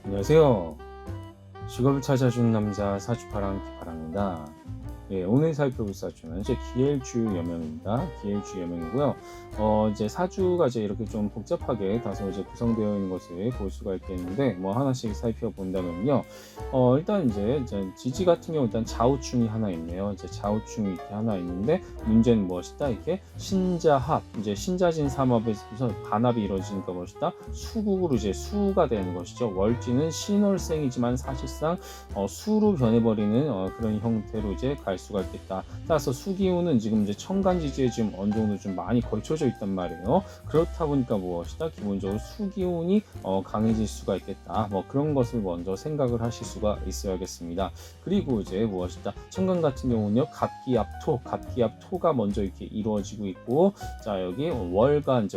안녕하세요. 직업을 찾아준 남자 사주파랑 기파랑입니다. 예, 오늘 살펴볼 사주는 이제 기엘주 여명입니다. 기엘주 여명이고요. 이제 사주가 이제 이렇게 좀 복잡하게 다소 이제 구성되어 있는 것을 볼 수가 있겠는데, 뭐 하나씩 살펴본다면요. 일단 이제 지지 같은 경우 일단 좌우충이 하나 있네요. 이제 좌우충이 이렇게 하나 있는데, 문제는 무엇이다? 이렇게 신자합, 이제 신자진 삼합에서 반합이 이루어지니까 무엇이다? 수국으로 이제 수가 되는 것이죠. 월지는 신월생이지만 사실상 수로 변해버리는 그런 형태로 이제 갈 수가 있겠다. 따라서 수기운은 지금 이제 천간지지에 지금 어느 정도 좀 많이 걸쳐져 있단 말이에요. 그렇다 보니까 무엇이다? 기본적으로 수기운이 강해질 수가 있겠다. 뭐 그런 것을 먼저 생각을 하실 수가 있어야겠습니다. 그리고 이제 무엇이다? 천간 같은 경우는요, 갑기압토가 먼저 이렇게 이루어지고 있고, 자 여기 월간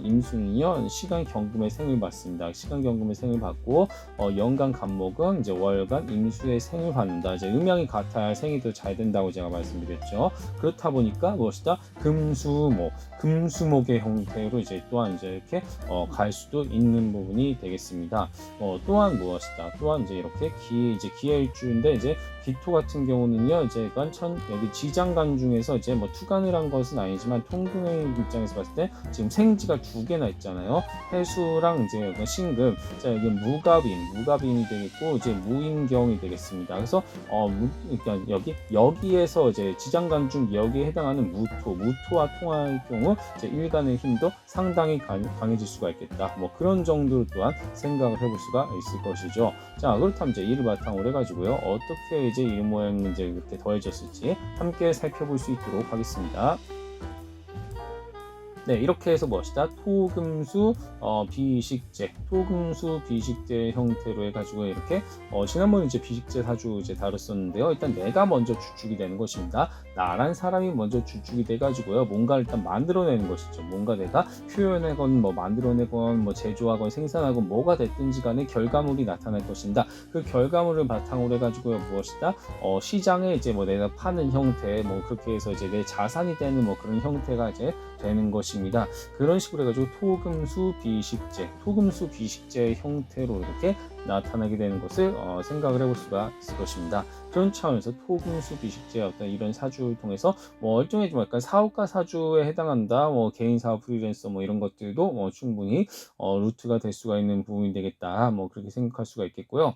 임수는요 시간 경금의 생을 받습니다. 시간 경금의 생을 받고 연간 간목은 이제 월간 임수의 생을 받는다. 이제 음양이 같아야 생이 더 잘 된다고 제가 말씀드렸죠. 그렇다 보니까 무엇이다? 금수목의 형태로 이제 또한 이제 이렇게 갈 수도 있는 부분이 되겠습니다. 또한 무엇이다? 또한 이제 이렇게 기해일주인데 이제 기토 같은 경우는요, 이제 여기 지장간 중에서 이제 뭐 투간을 한 것은 아니지만 통근의 입장에서 봤을 때 지금 생지가 두 개나 있잖아요. 해수랑 이제 신금, 자 여기 무갑인이 되겠고 이제 무인경이 되겠습니다. 그래서 그러니까 여기에서 이제 지장간 중 여기에 해당하는 무토와 통할 경우 이제 일간의 힘도 상당히 강해질 수가 있겠다. 뭐 그런 정도로 또한 생각을 해볼 수가 있을 것이죠. 자 그렇다면 이제 이를 바탕으로 해가지고요, 어떻게 이제 이 모양이 이제 이렇게 더해졌을지 함께 살펴볼 수 있도록 하겠습니다. 네, 이렇게 해서 무엇이다? 토금수 비식재 형태로 해가지고 이렇게 지난번에 이제 비식재 사주 이제 다뤘었는데요. 일단 내가 먼저 주축이 되는 것입니다. 나란 사람이 먼저 주축이 돼가지고요, 뭔가 일단 만들어내는 것이죠. 뭔가 내가 표현하건 뭐 만들어내건 뭐 제조하건 생산하건 뭐가 됐든지 간에 결과물이 나타날 것입니다. 그 결과물을 바탕으로 해가지고요, 무엇이다? 시장에 이제 뭐 내가 파는 형태, 뭐 그렇게 해서 이제 내 자산이 되는 뭐 그런 형태가 이제 되는 것입니다. 그런 식으로 해가지고 토금수 비식재의 형태로 이렇게 나타나게 되는 것을 생각을 해볼 수가 있을 것입니다. 그런 차원에서 토금수 비식재의 어떤 이런 사주를 통해서 뭐 일종의 좀 약간 사업가 사주에 해당한다, 뭐 개인 사업 프리랜서 뭐 이런 것들도 충분히 루트가 될 수가 있는 부분이 되겠다, 뭐 그렇게 생각할 수가 있겠고요.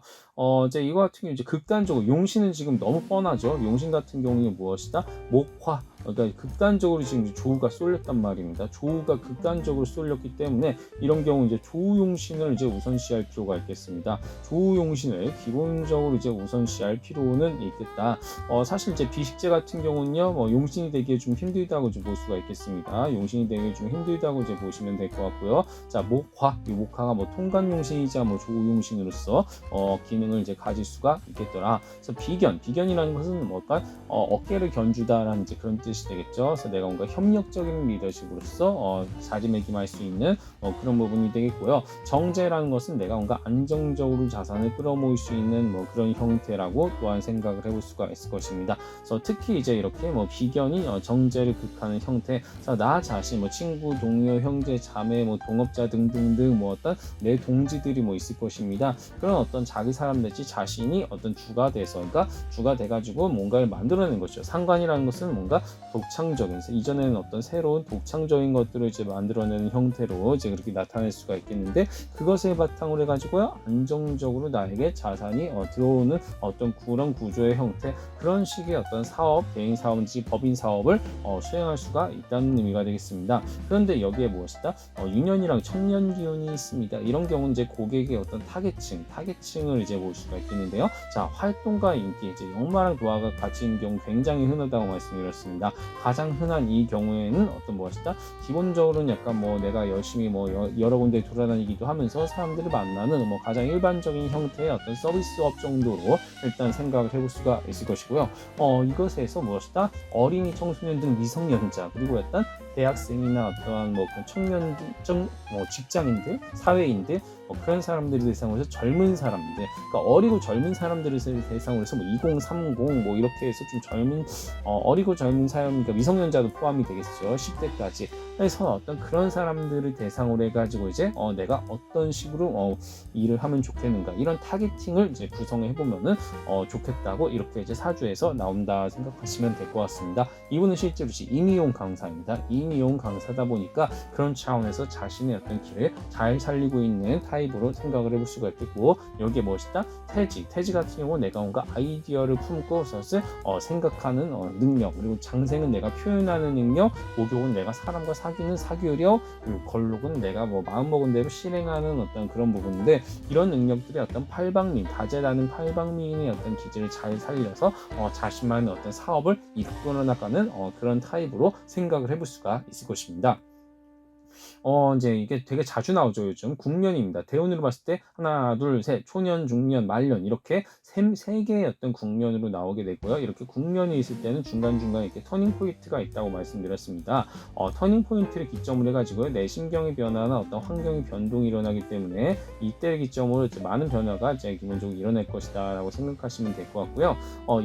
이제 이거 같은 경우 이제 극단적으로 용신은 지금 너무 뻔하죠. 용신 같은 경우는 무엇이다? 목화, 그러니까 극단적으로 지금 조우가 쏠렸단 말입니다. 조우가 극단적으로 쏠렸기 때문에 이런 경우 이제 조우용신을 이제 우선시할 필요가 있겠습니다. 조우용신을 기본적으로 이제 우선시할 필요는 있겠다. 사실 이제 비식재 같은 경우는요, 뭐 용신이 되기에 좀 힘들다고 좀 볼 수가 있겠습니다. 용신이 되기에 좀 힘들다고 이제 보시면 될 것 같고요. 자, 이 목화가 뭐 통간용신이자 뭐 조우용신으로서 기능을 이제 가질 수가 있겠더라. 그래서 비견이라는 것은 뭘까? 어깨를 견주다라는 이제 그런 뜻이 되겠죠. 그래서 내가 뭔가 협력적인 리더십으로서 자리매김할 수 있는 그런 부분이 되겠고요. 정제라는 것은 내가 뭔가 안정적으로 자산을 끌어모을 수 있는 뭐 그런 형태라고 또한 생각을 해볼 수가 있을 것입니다. 그래서 특히 이제 이렇게 뭐 비견이 정제를 극하는 형태, 나 자신 뭐 친구, 동료, 형제, 자매, 뭐 동업자 등등등 뭐 어떤 내 동지들이 뭐 있을 것입니다. 그런 어떤 자기 사람 내지 자신이 어떤 주가 돼서, 그러니까 주가 돼가지고 뭔가를 만들어내는 것이죠. 상관이라는 것은 뭔가 독창적인, 이전에는 어떤 새로운 독창적인 것들을 이제 만들어내는 형태로 이제 그렇게 나타낼 수가 있겠는데, 그것을 바탕으로 해가지고요, 안정적으로 나에게 자산이 들어오는 어떤 그런 구조의 형태, 그런 식의 어떤 사업, 개인 사업인지 법인 사업을 수행할 수가 있다는 의미가 되겠습니다. 그런데 여기에 무엇이다? 유년이랑 청년 기운이 있습니다. 이런 경우는 이제 고객의 어떤 타겟층을 이제 볼 수가 있겠는데요. 자, 활동가 인기, 이제 역마랑 도화가 같이 있는 경우 굉장히 흔하다고 말씀드렸습니다. 가장 흔한 이 경우에는 어떤 무엇이다? 기본적으로는 약간 뭐 내가 열심히 뭐 여러 군데 돌아다니기도 하면서 사람들을 만나는 뭐 가장 일반적인 형태의 어떤 서비스업 정도로 일단 생각을 해볼 수가 있을 것이고요. 이것에서 무엇이다? 어린이, 청소년 등 미성년자, 그리고 일단 대학생이나 어떠한 뭐 그런 청년들, 직장인들, 사회인들, 그런 사람들을 대상으로 해서 젊은 사람들, 그러니까 어리고 젊은 사람들을 대상으로 해서 뭐 2030 뭐 이렇게 해서 좀 젊은 어리고 젊은 사람, 그러니까 미성년자도 포함이 되겠죠. 10대까지 해서 어떤 그런 사람들을 대상으로 해가지고 이제 내가 어떤 식으로 일을 하면 좋겠는가, 이런 타겟팅을 이제 구성해 보면은 좋겠다고 이렇게 이제 사주에서 나온다 생각하시면 될 것 같습니다. 이분은 실제로 임의용 강사입니다. 임의용 강사다 보니까 그런 차원에서 자신의 어떤 길을 잘 살리고 있는 타입으로 생각을 해볼 수가 있겠고, 여기에 무엇이다? 태지 같은 경우는 내가 뭔가 아이디어를 품고 그것을 생각하는 능력, 그리고 장생은 내가 표현하는 능력, 목욕은 내가 사람과 사귀는 사교력, 그리고 걸록은 내가 뭐 마음먹은 대로 실행하는 어떤 그런 부분인데, 이런 능력들이 어떤 팔방미인, 다재다능 팔방미인의 어떤 기질을 잘 살려서 자신만의 어떤 사업을 이끌어 나가는 그런 타입으로 생각을 해볼 수가 있을 것입니다. 이제 이게 되게 자주 나오죠. 요즘 국면입니다. 대운으로 봤을 때 하나, 둘, 셋, 초년, 중년, 말년, 이렇게 세 개의 어떤 국면으로 나오게 되고요. 이렇게 국면이 있을 때는 중간중간 이렇게 터닝 포인트가 있다고 말씀드렸습니다. 터닝 포인트를 기점으로 해가지고 내 심경의 변화나 어떤 환경의 변동이 일어나기 때문에 이때를 기점으로 이제 많은 변화가 이제 기본적으로 일어날 것이다 라고 생각하시면 될 것 같고요.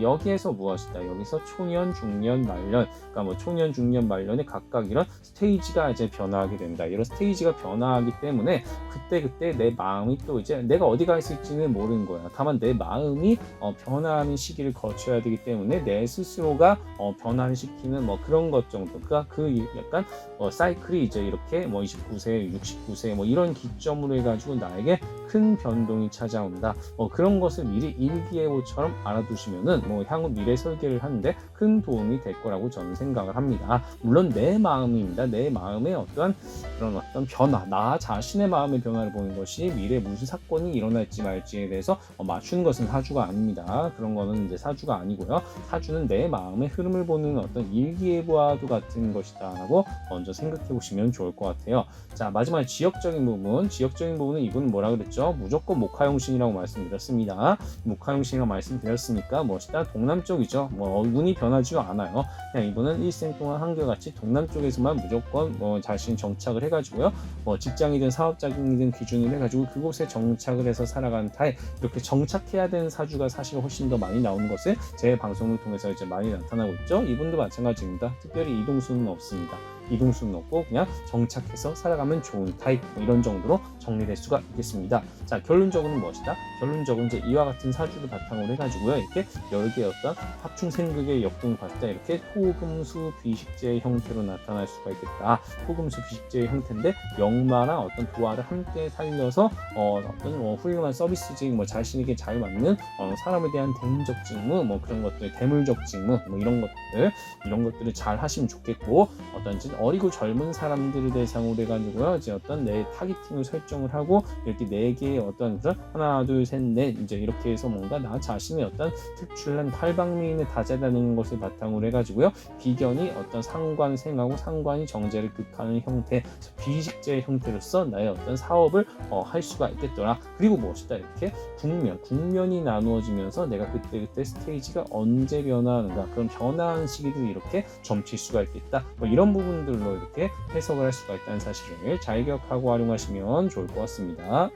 여기에서 무엇이다? 여기서 초년, 중년, 말년, 그러니까 뭐 초년, 중년, 말년에 각각 이런 스테이지가 이제 변화하게 됩니다. 이런 스테이지가 변화하기 때문에 그때 내 마음이 또 이제 내가 어디가 있을지는 모르는 거야. 다만 내 마음이 변화하는 시기를 거쳐야 되기 때문에 내 스스로가 변화시키는 뭐 그런 것 정도, 그 약간 사이클이 이제 이렇게 뭐 29세, 69세 뭐 이런 기점으로 해가지고 나에게 큰 변동이 찾아온다. 그런 것을 미리 일기예보처럼 알아두시면은 뭐 향후 미래 설계를 하는데 큰 도움이 될 거라고 저는 생각을 합니다. 물론 내 마음입니다. 내 마음의 어떤 그런 어떤 변화, 나 자신의 마음의 변화를 보는 것이 미래에 무슨 사건이 일어날지 말지에 대해서 맞추는 것은 사주가 아닙니다. 그런 거는 이제 사주가 아니고요. 사주는 내 마음의 흐름을 보는 어떤 일기예보와도 같은 것이다 라고 먼저 생각해 보시면 좋을 것 같아요. 자, 마지막 지역적인 부분은 이분은 뭐라 그랬죠? 무조건 목화용신이라고 말씀드렸습니다. 목화용신이라고 말씀드렸으니까 무엇이다? 동남쪽이죠. 운이 변하지도 않아요. 그냥 이분은 일생 동안 한결같이 동남쪽에서만 무조건 자신 정착을 해가지고요. 직장이든 사업자이든 기준을 해가지고 그곳에 정착을 해서 살아가는 타입, 이렇게 정착해야 되는 사주가 사실 훨씬 더 많이 나오는 것을 제 방송을 통해서 이제 많이 나타나고 있죠. 이분도 마찬가지입니다. 특별히 이동수는 없습니다. 이동수는 없고 그냥 정착해서 살아가면 좋은 타입, 이런 정도로 정리될 수가 있겠습니다. 자, 결론적으로는 무엇이다? 결론적으로 이제 이와 같은 사주를 바탕으로 해가지고요. 이렇게 여러 개의 어떤 합충생극의 역동을 봤을 때 이렇게 토금수 비식제의 형태로 나타날 수가 있겠다. 토금수 비식제의 형태인데 역마랑 어떤 도화를 함께 살려서 어떤 훌륭한 서비스직, 자신에게 잘 맞는 사람에 대한 대인적 직무, 그런 것들, 대물적 직무, 이런 것들을 잘 하시면 좋겠고, 어떤지 어리고 젊은 사람들을 대상으로 해가지고요. 이제 어떤 내 타겟팅을 설정을 하고 이렇게 네 개의 어떤 하나, 둘, 셋, 넷 이제 이렇게 해서 뭔가 나 자신의 어떤 특출난 팔방미인의 다재다능한 것을 바탕으로 해가지고요. 비견이 어떤 상관생하고 상관이 정제를 극하는 형태, 비식제의 형태로서 나의 어떤 사업을 할 수가 있겠더라. 그리고 무엇이다? 이렇게 국면이 나누어지면서 내가 그때 스테이지가 언제 변화하는가, 그런 변화하는 시기를 이렇게 점칠 수가 있겠다. 이런 부분들로 이렇게 해석을 할 수가 있다는 사실을 잘 기억하고 활용하시면 좋을 것 같습니다.